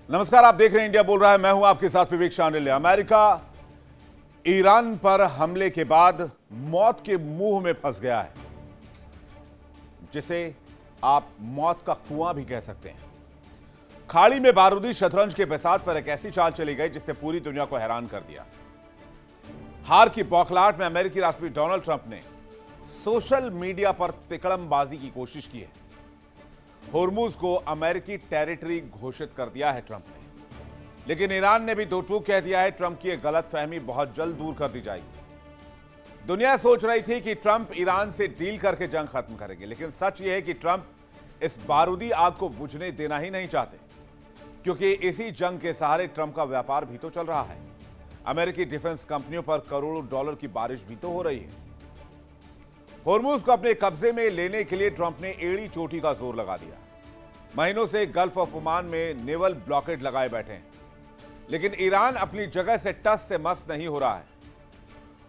नमस्कार, आप देख रहे हैं इंडिया बोल रहा है। मैं हूं आपके साथ विवेक शांडिल्य। अमेरिका ईरान पर हमले के बाद मौत के मुंह में फंस गया है, जिसे आप मौत का कुआं भी कह सकते हैं। खाड़ी में बारूदी शतरंज के बिसात पर एक ऐसी चाल चली गई जिसने पूरी दुनिया को हैरान कर दिया। हार की बौखलाहट में अमेरिकी राष्ट्रपति डोनाल्ड ट्रंप ने सोशल मीडिया पर तिकड़मबाजी की कोशिश की है। होर्मुज को अमेरिकी टेरिटरी घोषित कर दिया है ट्रंप ने, लेकिन ईरान ने भी दो टूक कह दिया है। ट्रंप की यह गलतफहमी बहुत जल्द दूर कर दी जाएगी। दुनिया सोच रही थी कि ट्रंप ईरान से डील करके जंग खत्म करेंगे, लेकिन सच यह है कि ट्रंप इस बारूदी आग को बुझने देना ही नहीं चाहते, क्योंकि इसी जंग के सहारे ट्रंप का व्यापार भी तो चल रहा है। अमेरिकी डिफेंस कंपनियों पर करोड़ों डॉलर की बारिश भी तो हो रही है। होर्मुज को अपने कब्जे में लेने के लिए ट्रंप ने एड़ी चोटी का जोर लगा दिया। महीनों से गल्फ ऑफ ओमान में नेवल ब्लॉकेड लगाए बैठे हैं, लेकिन ईरान अपनी जगह से टस से मस नहीं हो रहा है।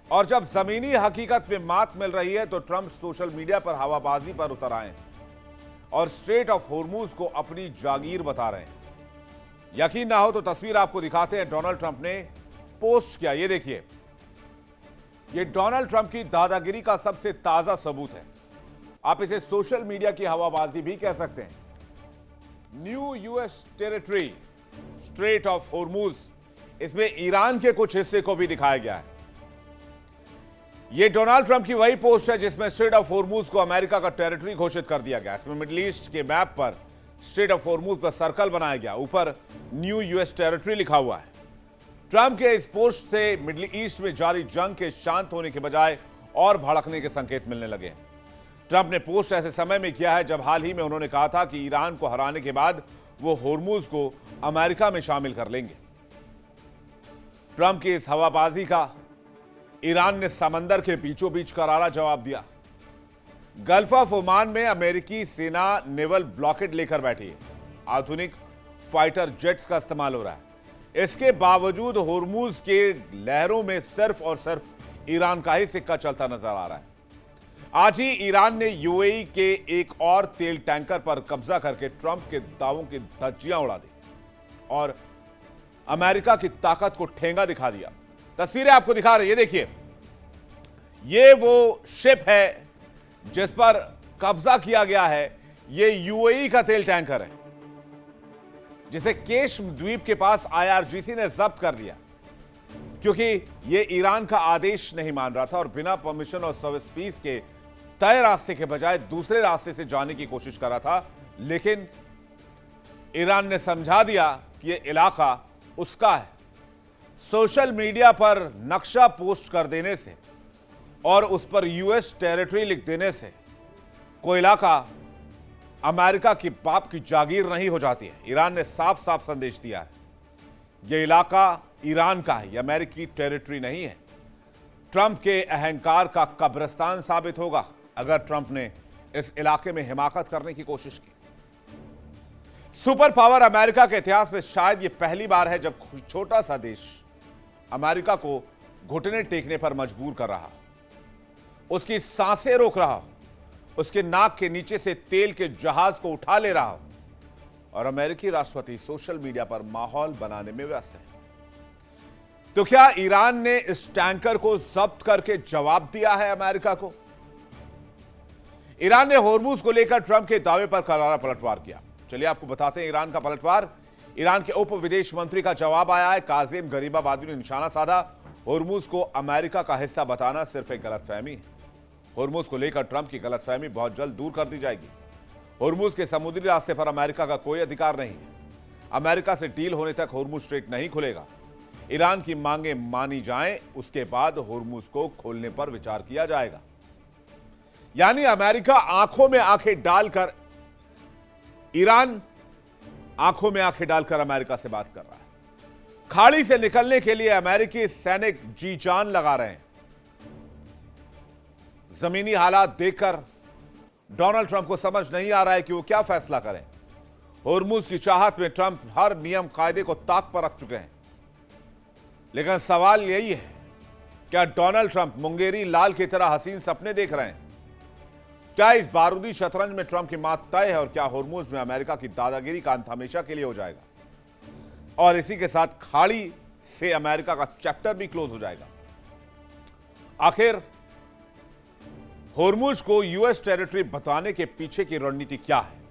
और जब जमीनी हकीकत में मात मिल रही है तो ट्रंप सोशल मीडिया पर हवाबाजी पर उतर आए हैं और स्ट्रेट ऑफ होर्मुज को अपनी जागीर बता रहे हैं। यकीन ना हो तो तस्वीर आपको दिखाते हैं। डोनाल्ड ट्रंप ने पोस्ट किया, ये देखिए। ये डोनाल्ड ट्रंप की दादागिरी का सबसे ताजा सबूत है। आप इसे सोशल मीडिया की हवाबाजी भी कह सकते हैं। New US territory, straight of Hormuz, इसमें ईरान के कुछ हिस्से को भी दिखाया गया है। यह डोनाल्ड ट्रंप की वही पोस्ट है जिसमें स्ट्रेट ऑफ होर्मुज को अमेरिका का टेरिटरी घोषित कर दिया गया। इसमें मिडिल ईस्ट के मैप पर स्ट्रेट ऑफ होर्मुज पर सर्कल बनाया गया, ऊपर न्यू यूएस टेरिटरी लिखा हुआ है। ट्रंप के इस पोस्ट से मिडिल ईस्ट में जारी जंग के शांत होने के बजाय और भड़कने के संकेत मिलने लगे हैं। ट्रंप ने पोस्ट ऐसे समय में किया है जब हाल ही में उन्होंने कहा था कि ईरान को हराने के बाद वो होर्मुज को अमेरिका में शामिल कर लेंगे। ट्रंप की इस हवाबाजी का ईरान ने समंदर के बीचों बीच करारा जवाब दिया। गल्फ ऑफ ओमान में अमेरिकी सेना नेवल ब्लॉकेड लेकर बैठी है। आधुनिक फाइटर जेट्स का इस्तेमाल हो रहा है। इसके बावजूद होर्मुज के लहरों में सिर्फ और सिर्फ ईरान का ही सिक्का चलता नजर आ रहा है। आज ही ईरान ने यूएई के एक और तेल टैंकर पर कब्जा करके ट्रंप के दावों की धज्जियां उड़ा दी और अमेरिका की ताकत को ठेंगा दिखा दिया। तस्वीरें आपको दिखा रही है, देखिए। ये वो शिप है जिस पर कब्जा किया गया है। ये यूएई का तेल टैंकर है जिसे केश द्वीप के पास आईआरजीसी ने जब्त कर लिया, क्योंकि यह ईरान का आदेश नहीं मान रहा था और बिना परमिशन और सर्विस फीस के तय रास्ते के बजाय दूसरे रास्ते से जाने की कोशिश कर रहा था। लेकिन ईरान ने समझा दिया कि यह इलाका उसका है। सोशल मीडिया पर नक्शा पोस्ट कर देने से और उस पर यूएस टेरिटरी लिख देने से कोई इलाका अमेरिका की बाप की जागीर नहीं हो जाती है। ईरान ने साफ साफ संदेश दिया है, यह इलाका ईरान का है, यह अमेरिकी टेरिटरी नहीं है। ट्रंप के अहंकार का कब्रिस्तान साबित होगा अगर ट्रंप ने इस इलाके में हिमाकत करने की कोशिश की। सुपर पावर अमेरिका के इतिहास में शायद यह पहली बार है जब छोटा सा देश अमेरिका को घुटने टेकने पर मजबूर कर रहा, उसकी सांसें रोक रहा, उसके नाक के नीचे से तेल के जहाज को उठा ले रहा और अमेरिकी राष्ट्रपति सोशल मीडिया पर माहौल बनाने में व्यस्त है। तो क्या ईरान ने इस टैंकर को जब्त करके जवाब दिया है अमेरिका को? ईरान ने होर्मुज को लेकर ट्रंप के दावे पर करारा पलटवार किया। चलिए आपको बताते हैं ईरान का पलटवार। ईरान के उप विदेश मंत्री का जवाब आया है। काजिम गरीबाबादी ने निशाना साधा। होर्मुज को अमेरिका का हिस्सा बताना सिर्फ एक गलतफहमी है। होर्मुज को लेकर ट्रंप की गलतफहमी बहुत जल्द दूर कर दी जाएगी। होर्मुज के समुद्री रास्ते पर अमेरिका का कोई अधिकार नहीं है। अमेरिका से डील होने तक होर्मुज स्ट्रेट नहीं खुलेगा। ईरान की मांगे मानी जाएं, उसके बाद होर्मुज को खोलने पर विचार किया जाएगा। यानी अमेरिका आंखों में आंखें डालकर, ईरान आंखों में आंखें डालकर अमेरिका से बात कर रहा है। खाड़ी से निकलने के लिए अमेरिकी सैनिक जी जान लगा रहे हैं। जमीनी हालात देखकर डोनाल्ड ट्रंप को समझ नहीं आ रहा है कि वो क्या फैसला करें। होर्मुज की चाहत में ट्रंप हर नियम कायदे को ताक पर रख चुके हैं। लेकिन सवाल यही है, क्या डोनाल्ड ट्रंप मुंगेरी लाल की तरह हसीन सपने देख रहे हैं? क्या इस बारूदी शतरंज में ट्रंप की मात तय है और क्या होर्मुज में अमेरिका की दादागिरी का अंत हमेशा के लिए हो जाएगा? और इसी के साथ खाड़ी से अमेरिका का चैप्टर भी क्लोज हो जाएगा। आखिर होर्मुज को यूएस टेरिटरी बताने के पीछे की रणनीति क्या है?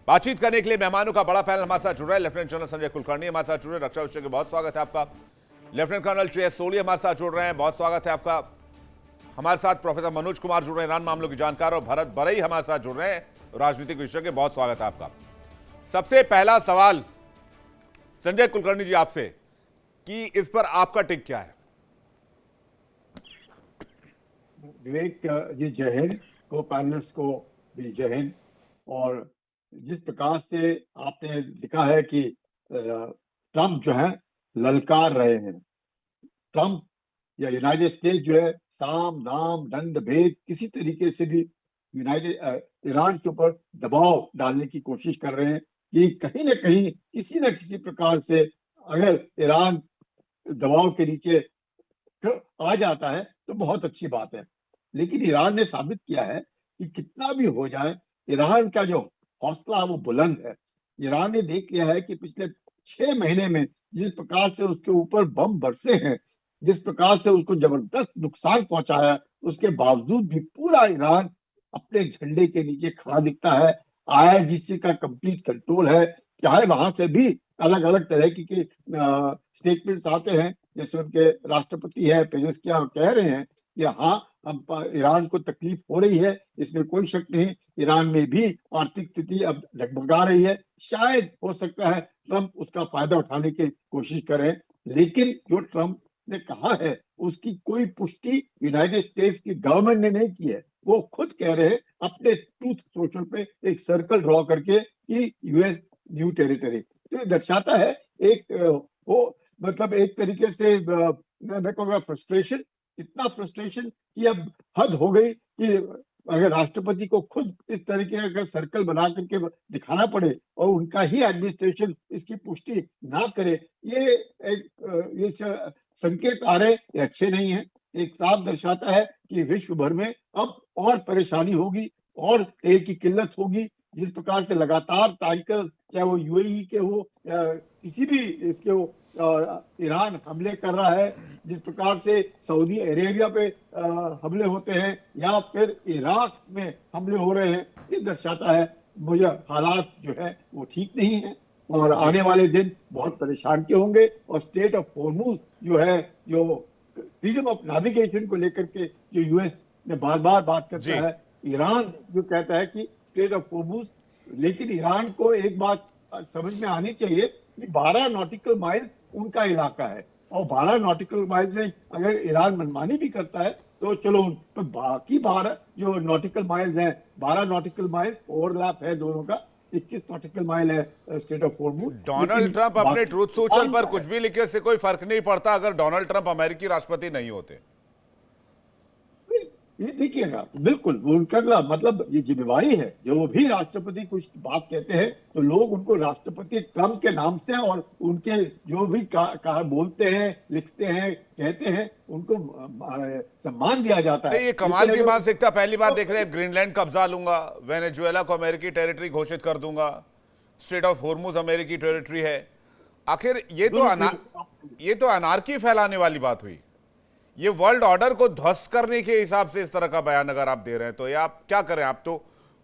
बातचीत करने के लिए मेहमानों का बड़ा पैनल हमारे साथ जुड़ रहा है। लेफ्टिनेंट जनरल संजय कुलकर्णी हमारे साथ जुड़ रहे हैं, रक्षा विषय के बहुत स्वागत है आपका। लेफ्टिनेंट कर्नल श्रेयस सोली हमारे साथ जुड़ रहे हैं, बहुत स्वागत है आपका। हमारे साथ प्रोफेसर मनोज कुमार जुड़ रहे हैं, ईरान मामलों की जानकार, और भरत बरई हमारे साथ जुड़ रहे हैं, राजनीतिक विशेषज्ञ, बहुत स्वागत है आपका। सबसे पहला सवाल संजय कुलकर्णी जी आपसे कि इस पर आपका टिक क्या है? विवेक जी जय हिंद, को पैनलिस्ट को भी जय हिंद। और जिस प्रकार से आपने लिखा है कि ट्रंप जो है ललकार रहे हैं, ट्रंप या यूनाइटेड स्टेट्स जो है साम दाम दंड भेद किसी तरीके से भी ईरान के ऊपर दबाव डालने की कोशिश कर रहे हैं कि कहीं ना कहीं किसी न किसी प्रकार से अगर ईरान दबाव के नीचे आ जाता है तो बहुत अच्छी बात है। लेकिन ईरान ने साबित किया है कि कितना भी हो जाए ईरान का जो हौसला वो बुलंद है। ईरान ने देख लिया है कि पिछले 6 महीने में जिस प्रकार से उसके ऊपर बम बरसे हैं, जिस प्रकार से उसको जबरदस्त नुकसान पहुंचाया, उसके बावजूद भी पूरा ईरान अपने झंडे के नीचे खड़ा दिखता है। आईआरजीसी का कंप्लीट कंट्रोल है, चाहे वहां से भी अलग अलग तरह की स्टेटमेंट्स आते हैं, जैसे उनके राष्ट्रपति है पेजेस्कियान कह रहे हैं कि हाँ हम ईरान को तकलीफ हो रही है, इसमें कोई शक नहीं। ईरान में भी आर्थिक स्थिति अब डगमगा रही है, शायद हो सकता है ट्रंप उसका फायदा उठाने की कोशिश करें। लेकिन जो ट्रंप ने कहा है उसकी कोई पुष्टि यूनाइटेड स्टेट्स की गवर्नमेंट ने नहीं की है। वो खुद कह रहे हैं अपने ट्रूथ सोशल पे एक सर्कल ड्रॉ करके कि यूएस न्यू टेरिटरी। तो ये दर्शाता है एक वो मतलब एक तरीके से मैं कहूँगा फ्रस्ट्रेशन, इतना फ्रस्ट्रेशन कि अब हद हो गई कि अगर राष्ट्रपति को खुद इस तरीके का सर्कल बना करके दिखाना पड़े और उनका ही एडमिनिस्ट्रेशन इसकी पुष्टि ना करे, ये संकेत आ रहे ये अच्छे नहीं है। एक साफ दर्शाता है कि विश्व भर में अब और परेशानी होगी और तेल की किल्लत होगी। जिस प्रकार से लगातार टैंकर, चाहे वो यूएई के हो या किसी भी इसके हो, ईरान हमले कर रहा है, जिस प्रकार से सऊदी अरेबिया पे हमले होते हैं या फिर इराक में हमले हो रहे हैं, ये दर्शाता है मुझे हालात जो है वो ठीक नहीं है और आने वाले दिन बहुत परेशान के होंगे। और स्टेट ऑफ होर्मुज जो है, जो फ्रीडम ऑफ नेविगेशन को लेकर के जो यूएस ने बार बार बात करता है, ईरान जो कहता है कि स्टेट ऑफ होर्मुज, लेकिन ईरान को एक बात समझ में आनी चाहिए कि 12 नॉटिकल माइल उनका इलाका है और 12 नॉटिकल माइल में अगर ईरान मनमानी भी करता है तो चलो, तो बाकी 12 जो नॉटिकल माइल्स हैं, 12 नॉटिकल माइल ओवरलैप है दोनों का, 21 नॉटिकल माइल है state of Hormuz. Donald Trump अपने ट्रूथ सोशल पर कुछ भी लिखे से कोई फर्क नहीं पड़ता अगर डोनाल्ड ट्रंप अमेरिकी राष्ट्रपति नहीं होते। ये देखिएगा, बिल्कुल उनका मतलब ये जिम्मेवारी है। जो भी राष्ट्रपति कुछ बात कहते हैं तो लोग उनको राष्ट्रपति ट्रंप के नाम से और उनके जो भी बोलते हैं, लिखते हैं, कहते हैं, उनको सम्मान दिया जाता है। ये कमाल की मानसिकता पहली बार देख रहे हैं। ग्रीनलैंड कब्जा लूंगा, वेनेजुएला को अमेरिकी टेरिटरी घोषित कर दूंगा, स्टेट ऑफ होर्मुज अमेरिकी टेरिटरी है। आखिर ये तो अनार्की फैलाने वाली बात हुई। ये वर्ल्ड ऑर्डर को ध्वस्त करने के हिसाब से इस तरह का बयान अगर आप दे रहे हैं तो ये आप क्या करें? आप तो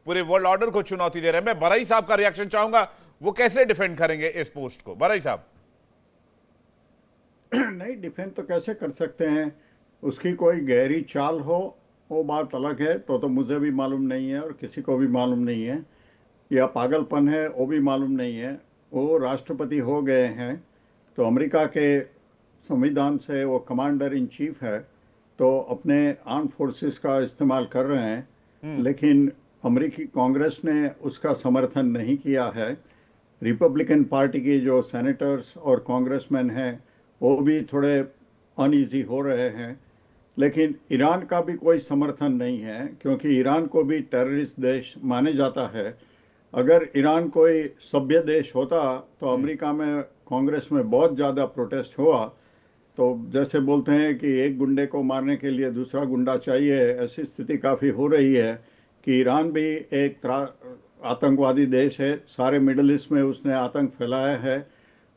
पूरे वर्ल्ड ऑर्डर को चुनौती दे रहे हैं। मैं बरई साहब का रिएक्शन चाहूंगा, वो कैसे डिफेंड करेंगे इस पोस्ट को? बरई साहब। नहीं, डिफेंड तो कैसे कर सकते हैं? उसकी कोई गहरी चाल हो वो बात अलग है, तो मुझे भी मालूम नहीं है और किसी को भी मालूम नहीं है। या पागलपन है वो भी मालूम नहीं है। वो राष्ट्रपति हो गए हैं तो अमेरिका के संविधान से वो कमांडर इन चीफ है, तो अपने आर्म फोर्सेस का इस्तेमाल कर रहे हैं। लेकिन अमेरिकी कांग्रेस ने उसका समर्थन नहीं किया है। रिपब्लिकन पार्टी की जो सेनेटर्स और कांग्रेसमैन हैं वो भी थोड़े अनईजी हो रहे हैं। लेकिन ईरान का भी कोई समर्थन नहीं है क्योंकि ईरान को भी टेररिस्ट देश माने जाता है। अगर ईरान कोई सभ्य देश होता तो अमेरिका में कांग्रेस में बहुत ज़्यादा प्रोटेस्ट हुआ। तो जैसे बोलते हैं कि एक गुंडे को मारने के लिए दूसरा गुंडा चाहिए, ऐसी स्थिति काफ़ी हो रही है कि ईरान भी एक आतंकवादी देश है, सारे मिडल ईस्ट में उसने आतंक फैलाया है,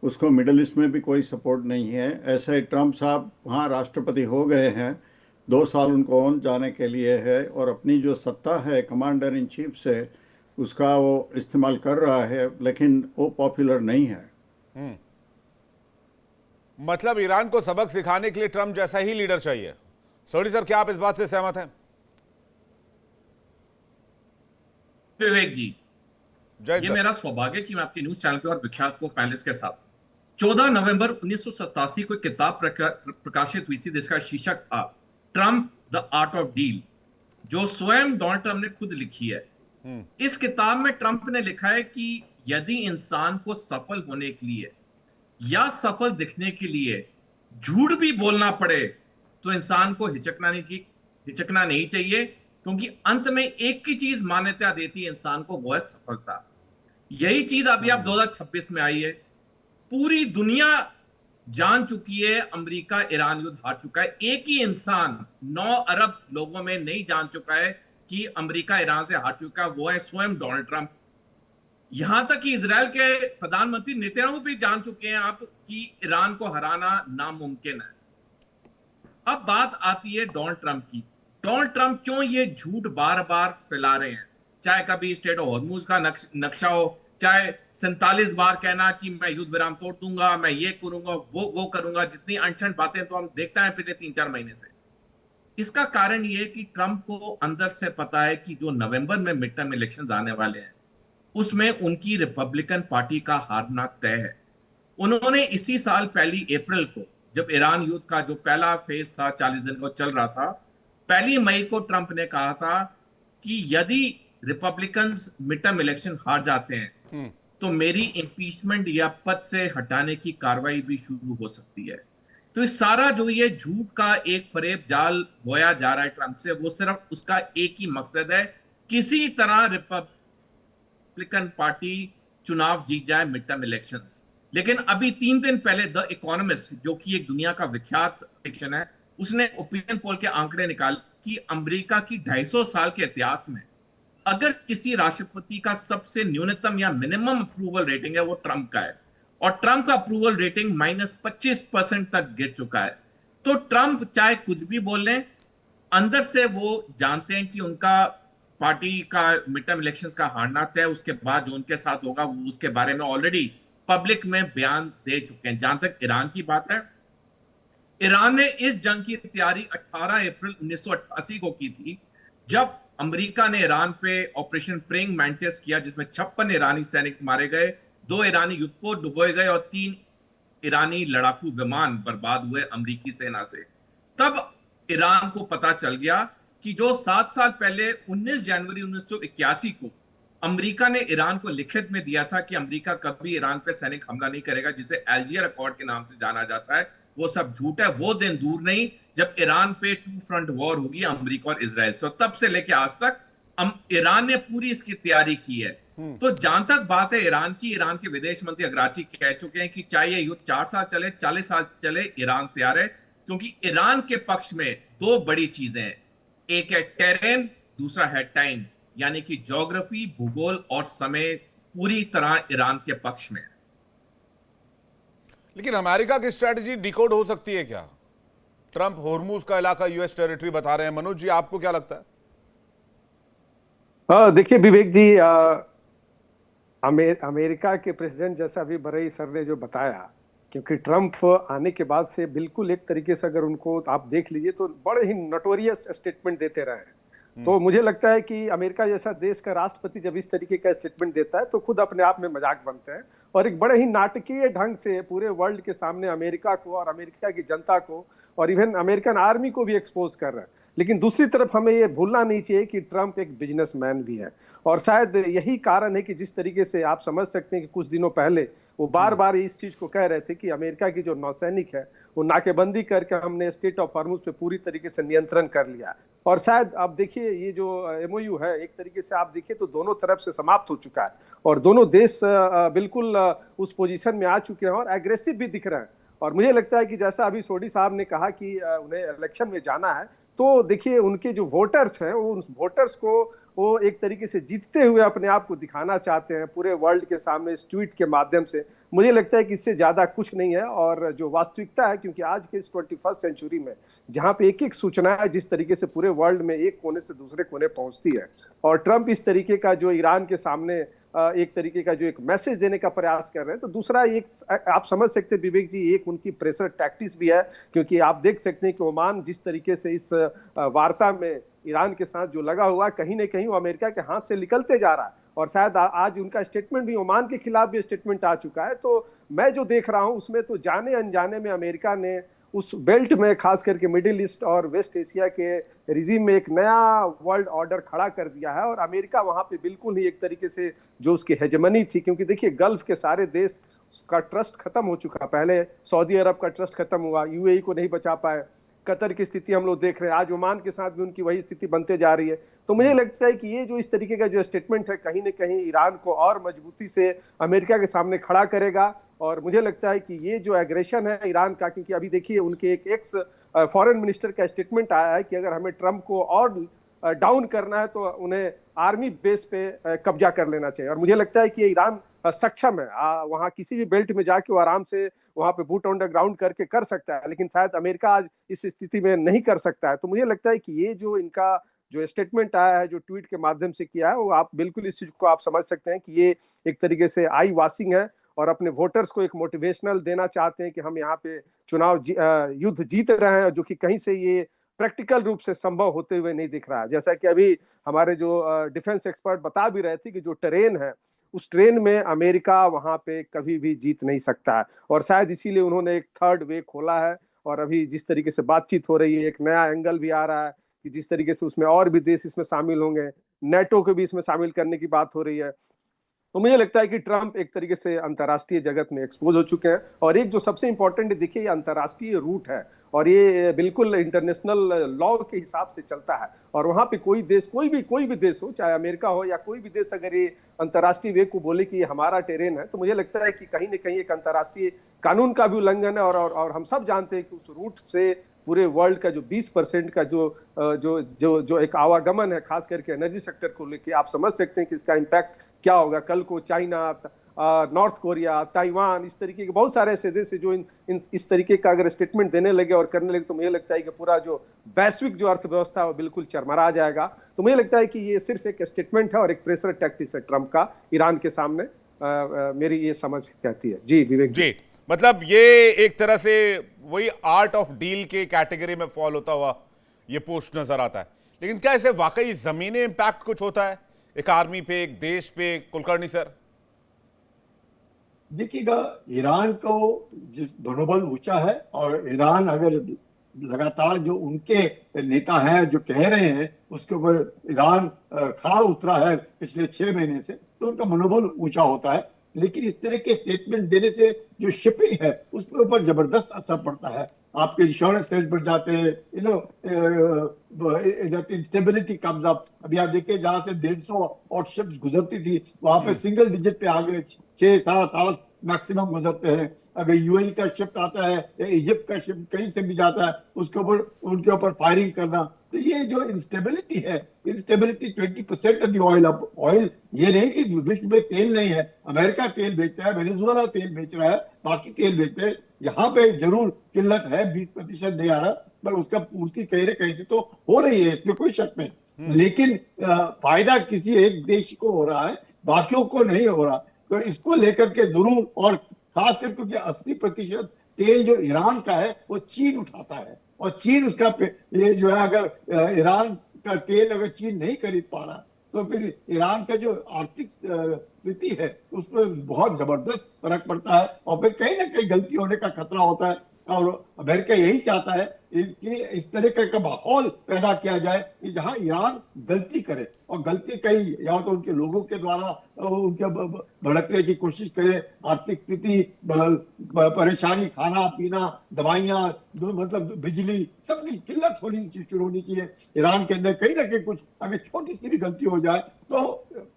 उसको मिडल ईस्ट में भी कोई सपोर्ट नहीं है। ऐसे ट्रम्प साहब वहाँ राष्ट्रपति हो गए हैं, 2 साल उनको और जाने के लिए है, और अपनी जो सत्ता है कमांडर इन चीफ से उसका वो इस्तेमाल कर रहा है, लेकिन वो पॉपुलर नहीं है। मतलब ईरान को सबक सिखाने के लिए ट्रंप जैसा ही लीडर चाहिए। सोडी सर, क्या आप इस बात से सहमत हैं? विवेक जी, जय ये सर। मेरा सौभाग्य कि मैं आपके न्यूज चैनल पे और विख्यात को पैनलिस्ट के साथ 14 नवंबर 1987 को एक किताब प्रकाशित हुई थी जिसका शीर्षक था Trump the art of deal, जो स्वयं डोनाल्ड ट्रम्प ने खुद लिखी है। इस किताब में ट्रम्प ने लिखा है कि यदि इंसान को सफल होने के लिए या सफल दिखने के लिए झूठ भी बोलना पड़े तो इंसान को हिचकना नहीं चाहिए, क्योंकि अंत में एक ही चीज मान्यता देती है इंसान को, वो है सफलता। यही चीज अभी आप 2026 में आई है। पूरी दुनिया जान चुकी है अमेरिका ईरान युद्ध हार चुका है। एक ही इंसान 9 अरब लोगों में नहीं जान चुका है कि अमेरिका ईरान से हार चुका है, वो है स्वयं डोनाल्ड ट्रंप। यहां तक कि इजराइल के प्रधानमंत्री नेतन्याहू भी जान चुके हैं आप कि ईरान को हराना नामुमकिन है। अब बात आती है डोनाल्ड ट्रंप की। डोनाल्ड ट्रंप क्यों ये झूठ बार बार फैला रहे हैं? चाहे कभी स्टेट ऑफ हॉर्मुज का नक्शा हो, चाहे 47 बार कहना कि मैं युद्ध विराम तोड़ दूंगा, मैं ये करूंगा, वो करूंगा, जितनी अनशन बातें तो हम देखते हैं पिछले 3-4 महीने से। इसका कारण ये कि ट्रंप को अंदर से पता है कि जो नवंबर में मिड टर्म इलेक्शंस आने वाले हैं उसमें उनकी रिपब्लिकन पार्टी का हारना तय है। उन्होंने इसी साल 1 अप्रैल को, जब ईरान युद्ध का जो पहला फेज था 40 दिन का चल रहा था, 1 मई को ट्रंप ने कहा था कि यदि रिपब्लिकन्स मिड टर्म इलेक्शन हार जाते हैं तो मेरी इंपीचमेंट या पद से हटाने की कार्रवाई भी शुरू हो सकती है। तो इस सारा जो ये झूठ का एक फरेब जाल बोया जा रहा है ट्रंप से, वो सिर्फ उसका एक ही मकसद है, किसी तरह रिपब्लिकन पार्टी चुनाव जीत जाए मिड टर्म इलेक्शंस। लेकिन अभी 3 दिन पहले द इकोनॉमिस्ट, जो कि एक दुनिया का विख्यात सेक्शन है, उसने ओपिनियन पोल के आंकड़े निकाले कि अमेरिका की 250 साल के इतिहास में अगर किसी राष्ट्रपति का सबसे न्यूनतम या मिनिमम अप्रूवल रेटिंग है वो ट्रंप का है, और ट्रंप का अप्रूवल रेटिंग -25% तक गिर चुका है। तो ट्रंप चाहे कुछ भी बोल लें, अंदर से वो जानते हैं कि उनका पार्टी का मिड टर्म इलेक्शंस का हारना तय, उसके बाद जो उनके साथ होगा वो उसके बारे में ऑलरेडी पब्लिक में बयान दे चुके हैं। जहां तक ईरान की बात है, ईरान ने इस जंग की तैयारी 18 अप्रैल 1988 को की थी, जब अमेरिका ने ईरान पे ऑपरेशन प्रेइंग मैंटिस किया, जिसमें 56 ईरानी सैनिक मारे गए, 2 ईरानी युद्धपोत डुबोए गए और 3 ईरानी लड़ाकू विमान बर्बाद हुए अमेरिकी सेना से। तब ईरान को पता चल गया कि जो 7 साल पहले 19 जनवरी 1981 को अमेरिका ने ईरान को लिखित में दिया था कि अमेरिका कभी ईरान पे सैनिक हमला नहीं करेगा, जिसे एल्जियर अकॉर्ड के नाम से जाना जाता है, वो सब झूठ है। वो दिन दूर नहीं जब ईरान पे 2 फ्रंट वॉर होगी, अमेरिका और इजराइल से। तब से लेके आज तक ईरान ने पूरी इसकी तैयारी की है। तो जहां तक बात है ईरान की, ईरान के विदेश मंत्री अगराची कह चुके हैं कि चाहे ये युद्ध 4 साल चले, 40 साल चले, ईरान तैयार है, क्योंकि ईरान के पक्ष में 2 बड़ी चीजें हैं, एक है टेरेन, दूसरा है टाइम, यानी कि ज्योग्राफी, भूगोल और समय पूरी तरह ईरान के पक्ष में। लेकिन अमेरिका की स्ट्रेटजी डिकोड हो सकती है क्या? ट्रंप होर्मुज का इलाका यूएस टेरिटरी बता रहे हैं। मनोज जी, आपको क्या लगता है? देखिए विवेक जी, अमेरिका के प्रेसिडेंट जैसा अभी बरई सर ने जो बताया, क्योंकि ट्रंप आने के बाद से बिल्कुल एक तरीके से अगर उनको आप देख लीजिए तो बड़े ही नोटोरियस स्टेटमेंट देते रहे हैं। तो मुझे लगता है कि अमेरिका जैसा देश का राष्ट्रपति जब इस तरीके का स्टेटमेंट देता है तो खुद अपने आप में मजाक बनते हैं, और एक बड़े ही नाटकीय ढंग से पूरे वर्ल्ड के सामने अमेरिका को और अमेरिका की जनता को और इवन अमेरिकन आर्मी को भी एक्सपोज कर रहे हैं। लेकिन दूसरी तरफ हमें ये भूलना नहीं चाहिए कि ट्रंप एक बिजनेसमैन भी है, और शायद यही कारण है कि जिस तरीके से आप समझ सकते हैं कि कुछ दिनों पहले वो बार बार इस चीज को कह रहे थे कि अमेरिका की जो नौसैनिक है वो नाकेबंदी करके हमने स्टेट ऑफ हॉर्मुज पे पूरी तरीके से नियंत्रण कर लिया। और शायद आप देखिए ये जो एमओयू है एक तरीके से आप देखिए तो दोनों तरफ से समाप्त हो चुका है, और दोनों देश बिल्कुल उस पोजीशन में आ चुके हैं और एग्रेसिव भी दिख रहे हैं। और मुझे लगता है कि जैसा अभी सोडी साहब ने कहा कि उन्हें इलेक्शन में जाना है, तो देखिए उनके जो वोटर्स हैं वो उन वोटर्स को वो एक तरीके से जीतते हुए अपने आप को दिखाना चाहते हैं पूरे वर्ल्ड के सामने इस ट्वीट के माध्यम से। मुझे लगता है कि इससे ज्यादा कुछ नहीं है। और जो वास्तविकता है, क्योंकि आज के इस 21st सेंचुरी में जहां पे एक एक सूचना है जिस तरीके से पूरे वर्ल्ड में एक कोने से दूसरे कोने पहुंचती है, और ट्रंप इस तरीके का जो ईरान के सामने एक तरीके का जो एक मैसेज देने का प्रयास कर रहे हैं, तो दूसरा एक आप समझ सकते हैं विवेक जी, एक उनकी प्रेशर टैक्टिक्स भी है। क्योंकि आप देख सकते हैं कि ओमान जिस तरीके से इस वार्ता में ईरान के साथ जो लगा हुआ, कहीं ना कहीं वो अमेरिका के हाथ से निकलते जा रहा है। और शायद आज उनका स्टेटमेंट भी, ओमान के खिलाफ भी स्टेटमेंट आ चुका है। तो मैं जो देख रहा हूं उसमें तो जाने अनजाने में अमेरिका ने उस बेल्ट में, खास करके मिडिल ईस्ट और वेस्ट एशिया के रिजीम में एक नया वर्ल्ड ऑर्डर खड़ा कर दिया है। और अमेरिका वहां पे बिल्कुल ही एक तरीके से जो उसकी हेजेमनी थी, क्योंकि देखिए गल्फ के सारे देश का ट्रस्ट खत्म हो चुका, पहले सऊदी अरब का ट्रस्ट खत्म हुआ, यूएई को नहीं बचा पाए, कतर की स्थिति हम लोग देख रहे हैं, आज ओमान के साथ भी उनकी वही स्थिति बनते जा रही है। तो मुझे लगता है कि ये जो इस तरीके का जो स्टेटमेंट है, कहीं ना कहीं ईरान को और मजबूती से अमेरिका के सामने खड़ा करेगा। और मुझे लगता है कि ये जो एग्रेशन है ईरान का, क्योंकि अभी देखिए उनके एक एक्स फॉरेन मिनिस्टर का स्टेटमेंट आया है कि अगर हमें ट्रंप को और डाउन करना है तो उन्हें आर्मी बेस पे कब्जा कर लेना चाहिए। और मुझे लगता है कि ईरान सक्षम है, वहां किसी भी बेल्ट में जाके वो आराम से वहां पे बूट ऑन द ग्राउंड करके कर सकता है, लेकिन शायद अमेरिका आज इस स्थिति में नहीं कर सकता है। तो मुझे लगता है कि ये जो इनका जो स्टेटमेंट आया है, जो ट्वीट के माध्यम से किया है, वो आप बिल्कुल इस चीज को आप समझ सकते हैं कि ये एक तरीके से आई वाशिंग है और अपने वोटर्स को एक मोटिवेशनल देना चाहते हैं कि हम यहाँ पे चुनाव युद्ध जीत रहे हैं, जो कि कहीं से ये प्रैक्टिकल रूप से संभव होते हुए नहीं दिख रहा है। जैसा कि अभी हमारे जो डिफेंस एक्सपर्ट बता भी रहे थे कि जो ट्रेन है, उस ट्रेन में अमेरिका वहां पे कभी भी जीत नहीं सकता है। और शायद इसीलिए उन्होंने एक थर्ड वे खोला है। और अभी जिस तरीके से बातचीत हो रही है, एक नया एंगल भी आ रहा है कि जिस तरीके से उसमें और भी देश इसमें शामिल होंगे, नेटो को भी इसमें शामिल करने की बात हो रही है। तो मुझे लगता है कि ट्रंप एक तरीके से अंतर्राष्ट्रीय जगत में एक्सपोज हो चुके हैं। और एक जो सबसे इंपॉर्टेंट देखिए, ये अंतर्राष्ट्रीय रूट है और ये बिल्कुल इंटरनेशनल लॉ के हिसाब से चलता है। और वहां पे कोई देश, कोई भी देश हो, चाहे अमेरिका हो या कोई भी देश, अगर ये अंतर्राष्ट्रीय वे को बोले कि ये हमारा टेरेन है, तो मुझे लगता है कि कहीं ना कहीं एक अंतर्राष्ट्रीय कानून का भी उल्लंघन है। और हम सब जानते हैं कि उस रूट से पूरे वर्ल्ड का जो 20% का जो एक आवागमन है, खास करके एनर्जी सेक्टर को लेके, आप समझ सकते हैं कि इसका इम्पैक्ट क्या होगा। कल को चाइना, नॉर्थ कोरिया, ताइवान, इस तरीके के बहुत सारे ऐसे देश है जो इस तरीके का अगर स्टेटमेंट देने लगे और करने लगे, तो मुझे लगता है कि पूरा जो वैश्विक जो अर्थव्यवस्था है वो बिल्कुल चरमरा जाएगा। तो मुझे लगता है कि ये सिर्फ एक स्टेटमेंट है और एक प्रेशर टैक्टिक्स है ट्रंप का ईरान के सामने, मेरी ये समझ कहती है। जी विवेक जी, मतलब ये एक तरह से वही आर्ट ऑफ डील के कैटेगरी में फॉल होता हुआ ये पोस्ट नजर आता है। लेकिन क्या इसे वाकई जमीनी इंपैक्ट कुछ होता है, एक आर्मी पे, एक देश पे? कुलकर्णी सर, देखिएगा, ईरान को जिस मनोबल ऊंचा है, और ईरान अगर लगातार जो उनके नेता हैं जो कह रहे हैं उसके ऊपर ईरान खड़ा उतरा है पिछले 6 महीने से, तो उनका मनोबल ऊंचा होता है। लेकिन इस तरह के स्टेटमेंट देने से जो शिपिंग है उसके ऊपर जबरदस्त असर पड़ता है। आपके इंश्योरेंस रेट बढ़ जाते हैं, इंस्टेबिलिटी कम्स अप। अभी आप देखिए, जहां से 150 और शिप्स गुजरती थी, वहां पे सिंगल डिजिट पे आ गए, 6, 7, 8 मैक्सिमम गुजरते हैं। अगर यूएई का शिप आता है या इजिप्ट का शिप कहीं से भी जाता है, उसके ऊपर उनके ऊपर फायरिंग करना, तो ये जो इंस्टेबिलिटी है, इंस्टेबिलिटी 20% ऑफ द ऑयल। अब ऑयल ये नहीं कि विश्व में तेल नहीं है, अमेरिका तेल बेच रहा है, वेनेजुएला तेल बेच रहा है, बाकी तेल बेच रहे हैं। यहाँ पे जरूर किल्लत है, 20% नहीं आ रहा, पर उसका पूर्ति कहीं से तो हो रही है, इसमें कोई शक नहीं। लेकिन फायदा किसी एक देश को हो रहा है, बाकियों को नहीं हो रहा। तो इसको लेकर के जरूर, और खास करके क्योंकि 80% तेल जो ईरान का है वो चीन उठाता है, और चीन उसका ये जो है, अगर ईरान का तेल अगर चीन नहीं खरीद पा रहा, तो फिर ईरान का जो आर्थिक स्थिति है उस पर बहुत जबरदस्त फर्क पड़ता है, और फिर कहीं ना कहीं गलती होने का खतरा होता है। और अमेरिका यही चाहता है कि इस तरह का माहौल पैदा किया जाए कि जहां ईरान गलती करे, और गलती कहीं या तो उनके लोगों के द्वारा उनके भड़कने की कोशिश करे, आर्थिक स्थिति, परेशानी, खाना पीना, दवाइयां, मतलब बिजली, सबकी किल्लत शुरू होनी चाहिए ईरान के अंदर। कहीं ना कहीं कुछ अगर छोटी सी भी गलती हो जाए तो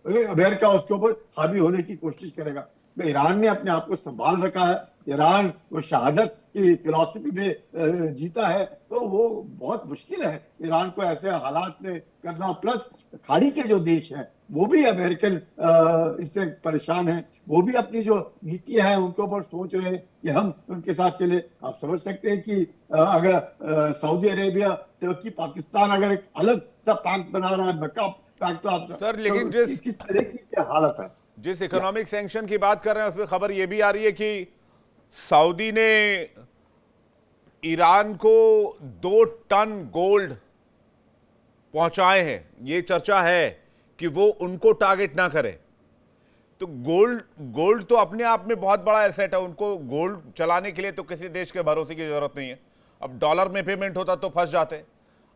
अमेरिका उसके ऊपर हावी होने की कोशिश करेगा। ईरान ने अपने आप को संभाल रखा है, ईरान वो शहादत की फिलॉसफी में जीता है, तो वो बहुत मुश्किल है ईरान को ऐसे हालात में करना। प्लस खाड़ी के जो देश हैं वो भी अमेरिकन इससे परेशान हैं, वो भी अपनी जो नीतियां हैं उनके ऊपर सोच रहे हैं कि हम उनके साथ चले। आप समझ सकते हैं कि अगर सऊदी अरेबिया, तुर्की, पाकिस्तान अगर एक अलग सा पैक्ट बना रहा है, मक्का पैक्ट, तो आप सर, लेकिन तो किस तरह की क्या हालत है। जिस इकोनॉमिक सैंक्शन की बात कर रहे हैं उसमें खबर यह भी आ रही है कि सऊदी ने ईरान को 2 टन गोल्ड पहुंचाए हैं। ये चर्चा है कि वो उनको टारगेट ना करे। तो गोल्ड तो अपने आप में बहुत बड़ा एसेट है, उनको गोल्ड चलाने के लिए तो किसी देश के भरोसे की जरूरत नहीं है। अब डॉलर में पेमेंट होता तो फंस जाते,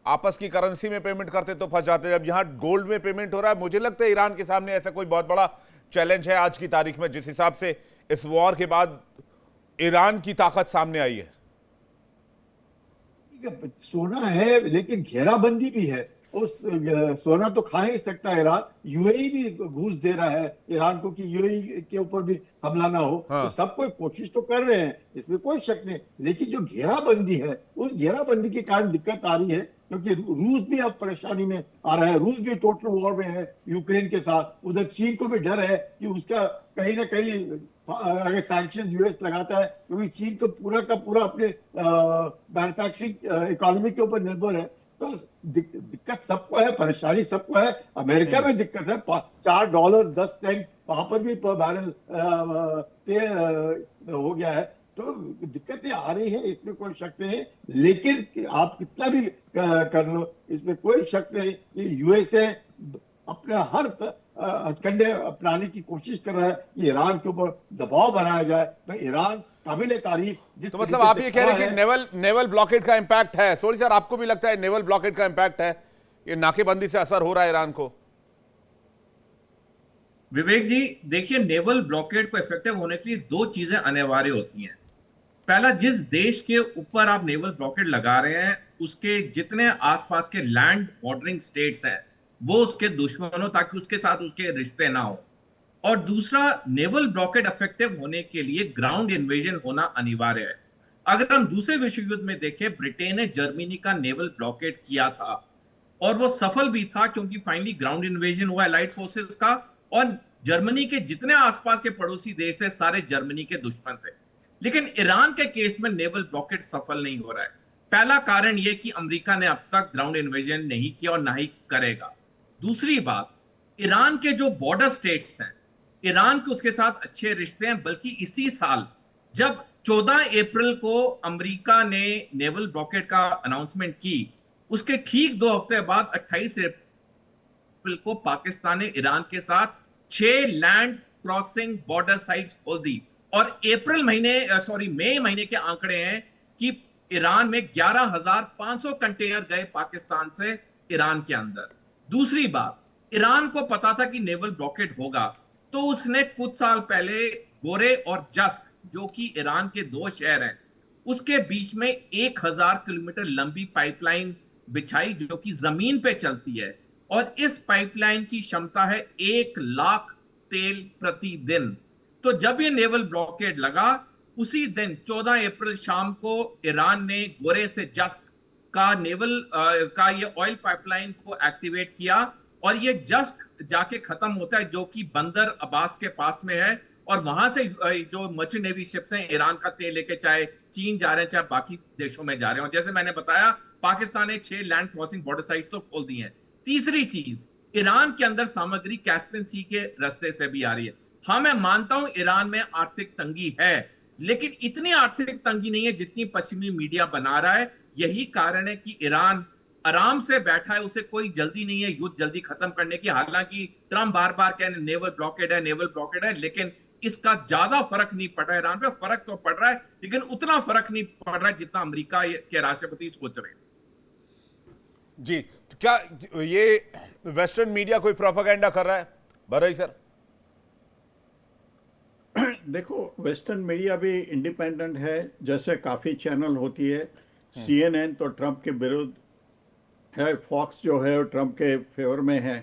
आपस की करेंसी में पेमेंट करते तो फंस जाते। अब यहां गोल्ड में पेमेंट हो रहा है, मुझे लगता है ईरान के सामने ऐसा कोई बहुत बड़ा चैलेंज है आज की तारीख में, जिस हिसाब से इस वॉर के बाद ईरान की ताकत सामने आई है। सोना है लेकिन घेराबंदी भी है, उस सोना तो खा नहीं सकता ईरान। यूएई भी घूस दे रहा है ईरान को कि यूएई के ऊपर भी हमला ना हो। हाँ। तो सब कोई कोशिश तो कर रहे हैं, इसमें कोई शक नहीं, लेकिन जो घेराबंदी है उस घेराबंदी के कारण दिक्कत आ रही है, क्योंकि रूस भी अब परेशानी में आ रहा है। रूस भी टोटल वॉर में है यूक्रेन के साथ। उधर चीन को भी डर है कि उसका कहीं ना कहीं अगर सैंक्शन यूएस लगाता है, क्योंकि चीन तो पूरा का पूरा अपने मैन्युफैक्चरिंग इकोनॉमी के ऊपर निर्भर है। तो दिक्कत सबको है, परेशानी सबको है। अमेरिका में दिक्कत है, $4.10 वहां पर भी पर बैरल तेल हो गया है। तो दिक्कतें आ रही है, इसमें कोई शक नहीं है। लेकिन आप कितना भी कर लो, इसमें कोई शक नहीं कि यूएसए अपना हर हथकंडे अपनाने की कोशिश कर रहा है कि ईरान के ऊपर दबाव बनाया जाए। तो ईरान काबिल तारीफ, तो मतलब आप ये कह रहे हैं कि नेवल ब्लॉकेड का इंपैक्ट है। सोरी सर, आपको भी लगता है नेवल ब्लॉकेड का इंपैक्ट है, ये नाकेबंदी से असर हो रहा है ईरान को? विवेक जी देखिए, नेवल ब्लॉकेड को इफेक्टिव होने के लिए 2 चीजें अनिवार्य होती हैं। पहला, जिस देश के ऊपर आप नेवल ब्लॉकेड लगा रहे हैं उसके जितने आसपास के लैंड बॉर्डरिंग स्टेट्स हैं वो उसके दुश्मन हो, ताकि उसके साथ उसके रिश्ते ना हो। और दूसरा, नेवल ब्लॉकेड इफेक्टिव होने के लिए ग्राउंड इन्वेजन होना अनिवार्य है। अगर हम दूसरे विश्व युद्ध में देखें, ब्रिटेन ने जर्मनी का नेवल ब्लॉकेड किया था और वो सफल भी था, क्योंकि फाइनली ग्राउंड इन्वेजन हुआ लाइट फोर्सेस का, और जर्मनी के जितने आसपास के पड़ोसी देश थे सारे जर्मनी के दुश्मन थे। लेकिन ईरान के केस में नेवल ब्लॉकेड सफल नहीं हो रहा है। पहला कारण यह कि अमेरिका ने अब तक ग्राउंड इन्वेजन नहीं किया और ना ही करेगा। दूसरी बात, ईरान के जो बॉर्डर स्टेट्स हैं, ईरान के उसके साथ अच्छे रिश्ते हैं। बल्कि इसी साल जब 14 अप्रैल को अमेरिका ने नेवल ब्लॉकेड का अनाउंसमेंट की, उसके ठीक 2 हफ्ते बाद 28 अप्रैल को पाकिस्तान ने ईरान के साथ 6 लैंड क्रॉसिंग बॉर्डर साइट्स खोल दी। और मई महीने के आंकड़े हैं कि ईरान में 11,500 कंटेनर गए पाकिस्तान से ईरान के अंदर। दूसरी बात, ईरान को पता था कि नेवल ब्लॉकेड होगा, तो उसने कुछ साल पहले गोरे और जस्क, जो कि ईरान के 2 शहर हैं, उसके बीच में 1000 किलोमीटर लंबी पाइपलाइन बिछाई, जो कि जमीन पे चलती है। और इस पाइपलाइन की क्षमता है 1 लाख तेल प्रतिदिन। तो जब ये नेवल ब्लॉकेड लगा, उसी दिन 14 अप्रैल शाम को ईरान ने गोरे से जस्क का का ये ऑयल पाइपलाइन को एक्टिवेट किया। और ये जस्क जाके खत्म होता है, जो कि बंदर अब्बास के पास में है। और वहां से जो मर्चेंट नेवी शिप्स हैं ईरान का तेल लेके चाहे चीन जा रहे हैं चाहे बाकी देशों में जा रहे हैं। और जैसे मैंने बताया, पाकिस्तान ने 6 लैंड क्रॉसिंग बॉर्डर साइट्स तो खोल दी हैं। तीसरी चीज, ईरान के अंदर सामग्री कैस्पियन सी के रास्ते से भी आ रही है। हाँ, मैं मानता हूं ईरान में आर्थिक तंगी है, लेकिन इतनी आर्थिक तंगी नहीं है जितनी पश्चिमी मीडिया बना रहा है। यही कारण है कि ईरान आराम से बैठा है, उसे कोई जल्दी नहीं है युद्ध जल्दी खत्म करने की। हालांकि ट्रंप बार बार कह रहे हैं नेवल ब्लॉकेड है, लेकिन इसका ज्यादा फर्क नहीं पड़ रहा है ईरान पे। फर्क तो पड़ रहा है, लेकिन उतना फर्क नहीं पड़ रहा है जितना अमेरिका के राष्ट्रपति सोच रहे हैं। जी, तो क्या ये वेस्टर्न मीडिया कोई प्रोपेगेंडा कर रहा है बरई सर? देखो, वेस्टर्न मीडिया भी इंडिपेंडेंट है, जैसे काफ़ी चैनल होती है। CNN तो ट्रंप के विरुद्ध है, फॉक्स जो है ट्रंप के फेवर में है।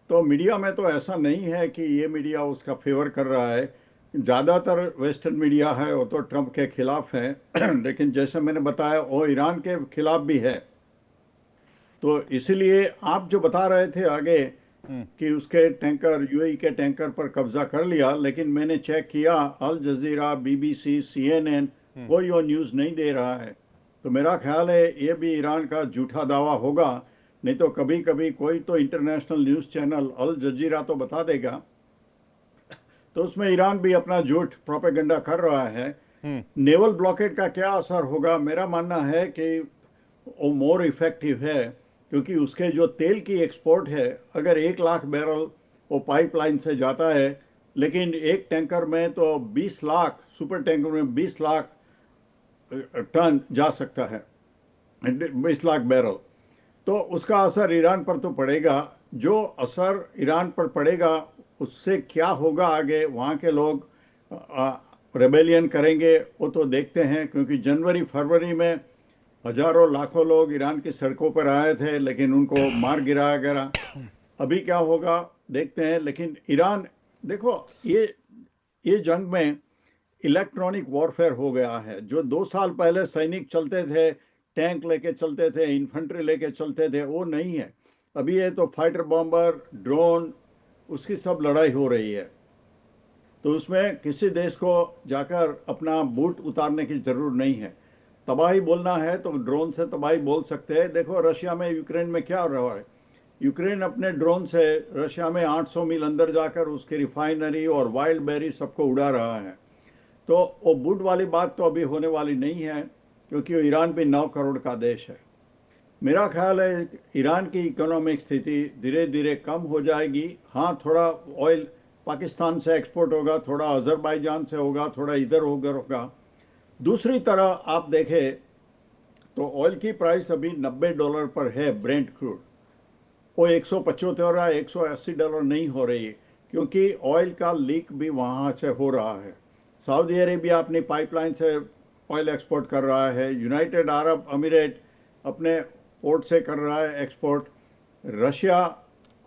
तो मीडिया में तो ऐसा नहीं है कि ये मीडिया उसका फेवर कर रहा है। ज़्यादातर वेस्टर्न मीडिया है वो तो ट्रंप के खिलाफ है लेकिन जैसे मैंने बताया वो ईरान के खिलाफ भी है। तो इसीलिए आप जो बता रहे थे आगे कि उसके टैंकर यूएई के टैंकर पर कब्जा कर लिया, लेकिन मैंने चेक किया अल जजीरा, बीबीसी, सीएनएन कोई और न्यूज़ नहीं दे रहा है। तो मेरा ख्याल है ये भी ईरान का झूठा दावा होगा, नहीं तो कभी कभी कोई तो इंटरनेशनल न्यूज़ चैनल अल जजीरा तो बता देगा। तो उसमें ईरान भी अपना झूठ प्रोपेगेंडा कर रहा है। नेवल ब्लॉकेड का क्या असर होगा, मेरा मानना है कि वो मोर इफेक्टिव है, क्योंकि उसके जो तेल की एक्सपोर्ट है, अगर 1 लाख बैरल वो पाइपलाइन से जाता है, लेकिन एक टैंकर में तो 20 लाख, सुपर टैंकर में 20 लाख टन जा सकता है, 20 लाख बैरल। तो उसका असर ईरान पर तो पड़ेगा। जो असर ईरान पर पड़ेगा उससे क्या होगा आगे, वहाँ के लोग रेबेलियन करेंगे वो तो देखते हैं, क्योंकि जनवरी फरवरी में हजारों लाखों लोग ईरान की सड़कों पर आए थे, लेकिन उनको मार गिराया गया। अभी क्या होगा देखते हैं। लेकिन ईरान देखो, ये जंग में इलेक्ट्रॉनिक वॉरफेयर हो गया है। जो 2 साल पहले सैनिक चलते थे, टैंक लेके चलते थे, इन्फेंट्री लेके चलते थे, वो नहीं है। अभी ये तो फाइटर बॉम्बर, ड्रोन, उसकी सब लड़ाई हो रही है। तो उसमें किसी देश को जाकर अपना बूट उतारने की ज़रूरत नहीं है। तबाही बोलना है तो ड्रोन से तबाही बोल सकते हैं। देखो रशिया में, यूक्रेन में क्या हो रहा है। यूक्रेन अपने ड्रोन से रशिया में 800 मील अंदर जाकर उसकी रिफाइनरी और वाइल्ड बेरी सबको उड़ा रहा है। तो वो बूट वाली बात तो अभी होने वाली नहीं है, क्योंकि ईरान भी 9 करोड़ का देश है। मेरा ख्याल है ईरान की इकोनॉमिक स्थिति धीरे धीरे कम हो जाएगी। हाँ, थोड़ा ऑयल पाकिस्तान से एक्सपोर्ट होगा, थोड़ा अजरबैजान से होगा, थोड़ा इधर उधर होगा। दूसरी तरह आप देखें तो ऑयल की प्राइस अभी $90 पर है, ब्रेंट क्रूड। वो 175 या $180 नहीं हो रही है, क्योंकि ऑयल का लीक भी वहाँ से हो रहा है। सऊदी अरेबिया अपनी पाइपलाइन से ऑयल एक्सपोर्ट कर रहा है। यूनाइटेड अरब अमीरेट अपने पोर्ट से कर रहा है एक्सपोर्ट। रशिया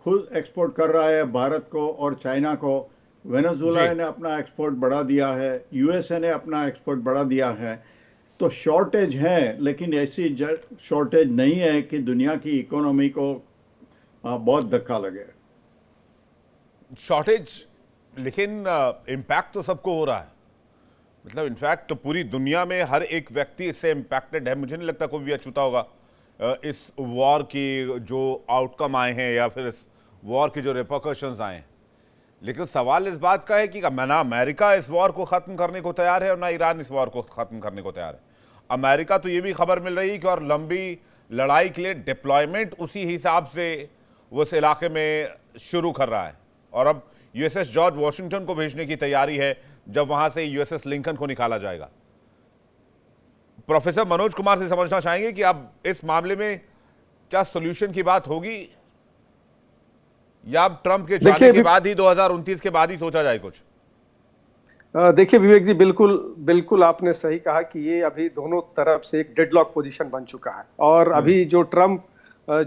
खुद एक्सपोर्ट कर रहा है भारत को और चाइना को। वेनेजुएला ने अपना एक्सपोर्ट बढ़ा दिया है। यूएसए ने अपना एक्सपोर्ट बढ़ा दिया है। तो शॉर्टेज है, लेकिन ऐसी शॉर्टेज नहीं है कि दुनिया की इकोनॉमी को बहुत धक्का लगे। शॉर्टेज, लेकिन इम्पैक्ट तो सबको हो रहा है। मतलब इनफैक्ट तो पूरी दुनिया में हर एक व्यक्ति इससे इम्पैक्टेड है। मुझे नहीं लगता कोई भी अछूता होगा इस वॉर की जो आउटकम आए हैं या फिर इस वॉर की जो रिपरकशंस आए हैं। लेकिन सवाल इस बात का है कि ना अमेरिका इस वॉर को ख़त्म करने को तैयार है और ना ईरान इस वॉर को ख़त्म करने को तैयार है। अमेरिका तो ये भी खबर मिल रही है कि और लंबी लड़ाई के लिए डिप्लॉयमेंट उसी हिसाब से वो इस इलाके में शुरू कर रहा है। और अब यूएसएस जॉर्ज वॉशिंगटन को भेजने की तैयारी है, जब वहां से यूएसएस लिंकन को निकाला जाएगा। प्रोफेसर मनोज कुमार से समझना चाहेंगे कि अब इस मामले में क्या सॉल्यूशन की बात होगी, या अब ट्रंप के जाने के बाद ही 2029 के बाद ही सोचा जाए कुछ? देखिए विवेक जी, बिल्कुल आपने सही कहा कि ये अभी दोनों तरफ से एक डेडलॉक पोजीशन बन चुका है। और अभी जो ट्रंप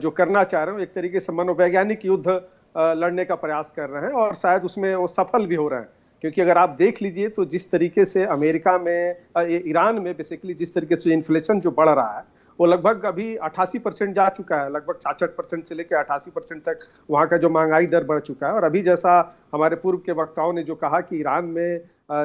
जो करना चाह रहे हैं, एक तरीके से मनोवैज्ञानिक युद्ध लड़ने का प्रयास कर रहे हैं, और शायद उसमें वो सफल भी हो रहे हैं। क्योंकि अगर आप देख लीजिए तो जिस तरीके से अमेरिका में, ईरान में बेसिकली जिस तरीके से इन्फ्लेशन जो बढ़ रहा है, वो लगभग अभी 88% जा चुका है। लगभग 66% से लेकर 88% तक वहाँ का जो महंगाई दर बढ़ चुका है। और अभी जैसा हमारे पूर्व के वक्ताओं ने जो कहा कि ईरान में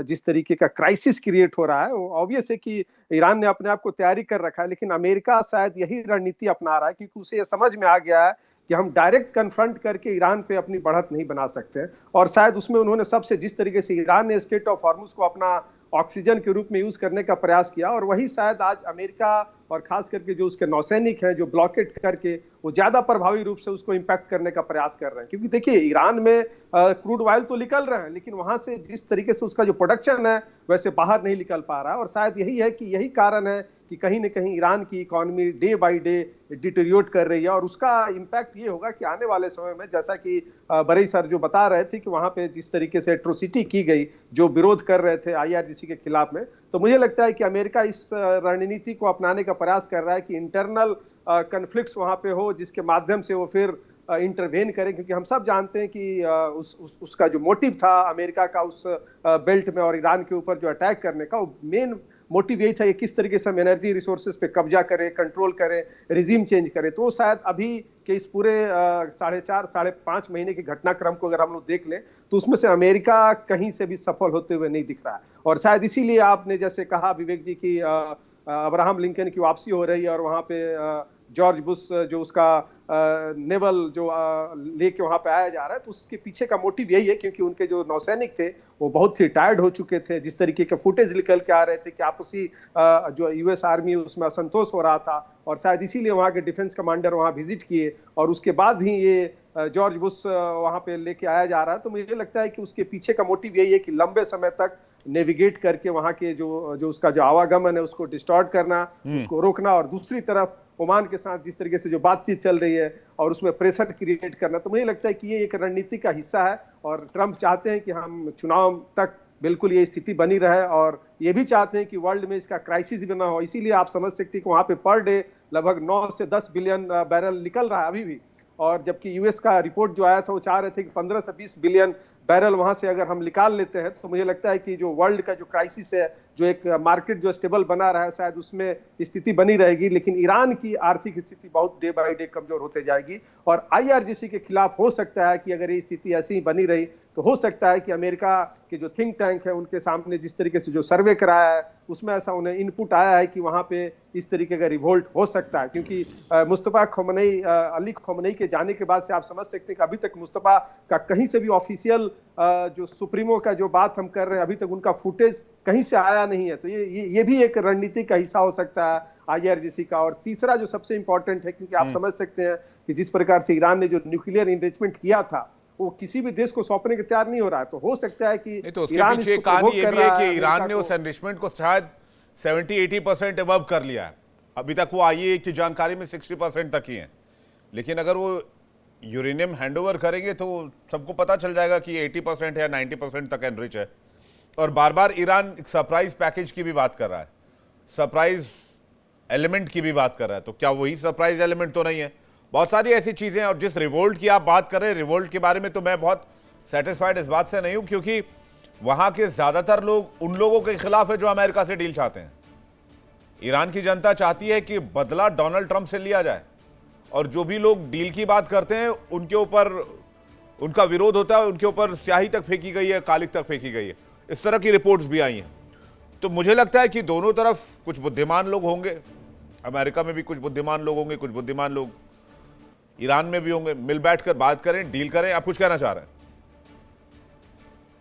जिस तरीके का क्राइसिस क्रिएट हो रहा है, वो ऑब्वियस है कि ईरान ने अपने आप को तैयारी कर रखा है। लेकिन अमेरिका शायद यही रणनीति अपना रहा है, क्योंकि उसे ये समझ में आ गया है कि हम डायरेक्ट कन्फ्रंट करके ईरान पे अपनी बढ़त नहीं बना सकते। और शायद उसमें उन्होंने सबसे, जिस तरीके से ईरान ने स्ट्रेट ऑफ हॉर्मुज को अपना ऑक्सीजन के रूप में यूज करने का प्रयास किया, और वही शायद आज अमेरिका और खास करके जो उसके नौसैनिक हैं जो ब्लॉकेट करके वो ज्यादा प्रभावी रूप से उसको इंपैक्ट करने का प्रयास कर रहे हैं। क्योंकि देखिए ईरान में क्रूड ऑयल तो निकल रहे हैं, लेकिन वहां से जिस तरीके से उसका जो प्रोडक्शन है वैसे बाहर नहीं निकल पा रहा है। और शायद यही है कि यही कारण है कि कहीं न कहीं ईरान की economy day by day deteriorate कर रही है। और उसका इम्पैक्ट ये होगा कि आने वाले समय में, जैसा कि बरई सर जो बता रहे थे कि वहां पे जिस तरीके से एट्रोसिटी की गई, जो विरोध कर रहे थे IRGC के खिलाफ में, तो मुझे लगता है कि अमेरिका इस रणनीति को अपनाने का प्रयास कर रहा है कि इंटरनल कन्फ्लिक्ट्स वहां पे हो, जिसके माध्यम से वो फिर इंटरवेन करें, क्योंकि हम सब जानते हैं कि उसका जो मोटिव था अमेरिका का उस बेल्ट में और ईरान के ऊपर जो अटैक करने का, वो मेन मोटिव यही था कि किस तरीके से हम एनर्जी रिसोर्सेज पे कब्जा करें, कंट्रोल करें, रिजीम चेंज करें। तो शायद अभी के इस पूरे 4.5 महीने के घटनाक्रम को अगर हम लोग देख लें तो उसमें से अमेरिका कहीं से भी सफल होते हुए नहीं दिख रहा है। और शायद इसीलिए आपने जैसे कहा विवेक जी की अब्राहम लिंकन की वापसी हो रही है और वहाँ पे जॉर्ज बुश जो उसका नेवल जो लेके वहाँ पे आया जा रहा है, तो उसके पीछे का मोटिव यही है क्योंकि उनके जो नौसैनिक थे वो बहुत ही टायर्ड हो चुके थे। जिस तरीके के फुटेज निकल के आ रहे थे कि आपसी जो यूएस आर्मी उसमें असंतोष हो रहा था, और शायद इसीलिए वहाँ के डिफेंस कमांडर वहाँ विजिट किए और उसके बाद ही ये जॉर्ज बुश वहाँ पे लेके आया जा रहा है। तो मुझे लगता है कि उसके पीछे का मोटिव यही है कि लंबे समय तक नेविगेट करके वहाँ के जो उसका जो आवागमन है उसको डिस्टॉर्ट करना, उसको रोकना, और दूसरी तरफ ओमान के साथ जिस तरीके से जो बातचीत चल रही है और उसमें प्रेशर क्रिएट करना। तो मुझे लगता है कि ये एक रणनीति का हिस्सा है और ट्रंप चाहते हैं कि हम चुनाव तक बिल्कुल ये स्थिति बनी रहे, और ये भी चाहते हैं कि वर्ल्ड में इसका क्राइसिस भी ना हो। इसीलिए आप समझ सकते हैं कि वहाँ पे पर डे लगभग 9 से 10 बिलियन बैरल निकल रहा है अभी भी, और जबकि यूएस का रिपोर्ट जो आया था वो चाह रहे थे कि 15 से 20 बिलियन बैरल वहां से अगर हम निकाल लेते हैं तो मुझे लगता है कि जो वर्ल्ड का जो क्राइसिस है, जो एक मार्केट जो स्टेबल बना रहा है, शायद उसमें स्थिति बनी रहेगी। लेकिन ईरान की आर्थिक स्थिति बहुत डे बाय डे कमजोर होते जाएगी, और आईआरजीसी के खिलाफ हो सकता है कि अगर ये स्थिति ऐसी ही बनी रही तो हो सकता है कि अमेरिका के जो थिंक टैंक है उनके सामने जिस तरीके से जो सर्वे कराया है उसमें ऐसा उन्हें इनपुट आया है कि वहाँ पे इस तरीके का रिवोल्ट हो सकता है। क्योंकि मुस्तफा खमेनी, अली खमेनी के जाने के बाद से आप समझ सकते हैं कि अभी तक मुस्तफा का कहीं से भी ऑफिशियल जो सुप्रीमो का जो बात हम कर रहे हैं अभी तक उनका फुटेज कहीं से आया नहीं है। तो ये भी एक रणनीति का हिस्सा हो सकता है आईआरजीसी का। और तीसरा जो सबसे इंपॉर्टेंट है, क्योंकि आप समझ सकते हैं कि जिस प्रकार से ईरान ने जो न्यूक्लियर एनरिचमेंट किया था वो किसी भी देश को सौंपने के तैयार नहीं हो रहा है। तो हो सकता है कि तो उसके पीछे एक कहानी ये भी है कि ईरान ने उस एनरिचमेंट को शायद 70-80% अबव कर लिया है। अभी तक वो आईएए की जानकारी में 60% तक ही है, लेकिन अगर वो यूरेनियम हैंडओवर करेंगे तो सबको पता चल जाएगा कि 80% या 90% तक एनरिच है। और बार बार ईरान एक सरप्राइज पैकेज की भी बात कर रहा है, सरप्राइज एलिमेंट की भी बात कर रहा है। तो क्या वही सरप्राइज एलिमेंट तो नहीं है? बहुत सारी ऐसी चीज़ें हैं। और जिस रिवोल्ट की आप बात कर रहे हैं, रिवोल्ट के बारे में तो मैं बहुत सेटिस्फाइड इस बात से नहीं हूं, क्योंकि वहां के ज़्यादातर लोग उन लोगों के खिलाफ है जो अमेरिका से डील चाहते हैं। ईरान की जनता चाहती है कि बदला डोनाल्ड ट्रंप से लिया जाए, और जो भी लोग डील की बात करते हैं उनके ऊपर उनका विरोध होता है, उनके ऊपर स्याही तक फेंकी गई है, कालिक तक फेंकी गई है। इस तरह की रिपोर्ट्स भी आई हैं। तो मुझे लगता है कि दोनों तरफ कुछ बुद्धिमान लोग होंगे, अमेरिका में भी कुछ बुद्धिमान लोग होंगे, कुछ बुद्धिमान लोग ईरान में भी होंगे। मिल बैठकर बात करें, डील करें। आप कुछ कहना चाह रहे हैं?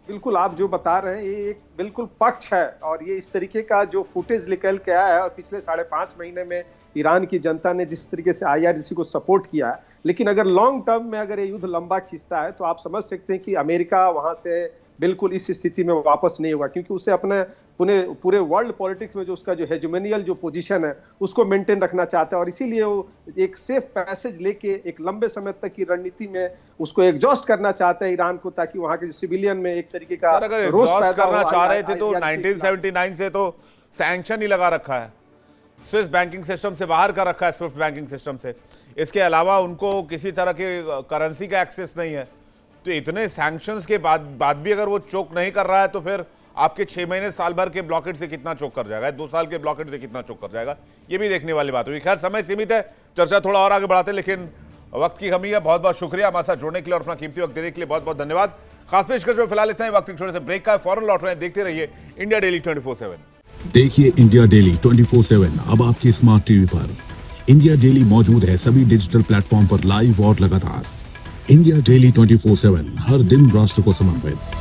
बिल्कुल, आप जो बता रहे हैं ये एक बिल्कुल पक्ष है, और ये इस तरीके का जो फुटेज निकल के आया है, और पिछले 5.5 महीने में ईरान की जनता ने जिस तरीके से आईआरजीसी को सपोर्ट किया है। लेकिन अगर लॉन्ग टर्म में अगर ये युद्ध लंबा खींचता है तो आप समझ सकते हैं कि अमेरिका वहां से बिल्कुल इस स्थिति में वापस नहीं होगा, क्योंकि उसे अपने पूरे वर्ल्ड पॉलिटिक्स में जो उसका जो हेजेमोनियल जो पोजीशन है उसको मेंटेन रखना चाहता है, और इसीलिए वो एक सेफ पैसेज लेके एक लंबे समय तक की रणनीति में उसको एग्जॉस्ट करना चाहता है ईरान को, ताकि वहां के जो सिविलियन में एक तरीके का रोष करना चाह रहे थे तो 1979 से तो सैंक्शन ही लगा रखा है, स्विस बैंकिंग सिस्टम से बाहर कर रखा है, स्विफ्ट बैंकिंग सिस्टम से। इसके अलावा उनको किसी तरह के करेंसी का एक्सेस नहीं है। तो इतने सैंक्शंस के बाद भी अगर वो चोक नहीं कर रहा है तो फिर आपके 6 महीने साल भर के ब्लॉकेट से कितना चोक कर जाएगा, 2 साल के ब्लॉकेट से कितना चोक कर जाएगा, ये भी देखने वाली बात हुई। खैर, समय सीमित है, चर्चा थोड़ा और आगे बढ़ाते हैं, लेकिन वक्त की कमी है। बहुत बहुत शुक्रिया हमारे साथ जुड़ने के लिए और अपना कीमती वक्त देने के लिए बहुत बहुत धन्यवाद। खास पेशकश में फिलहाल इतना ही, वक्त छोटे से ब्रेक का है, फौरन लौट रहे हैं। देखते रहिए इंडिया डेली 24/7। देखिए इंडिया डेली 24/7 अब आपके स्मार्ट टीवी पर। इंडिया डेली मौजूद है सभी डिजिटल प्लेटफॉर्म पर लाइव और लगातार। इंडिया डेली 24/7 हर दिन राष्ट्र को समर्पित।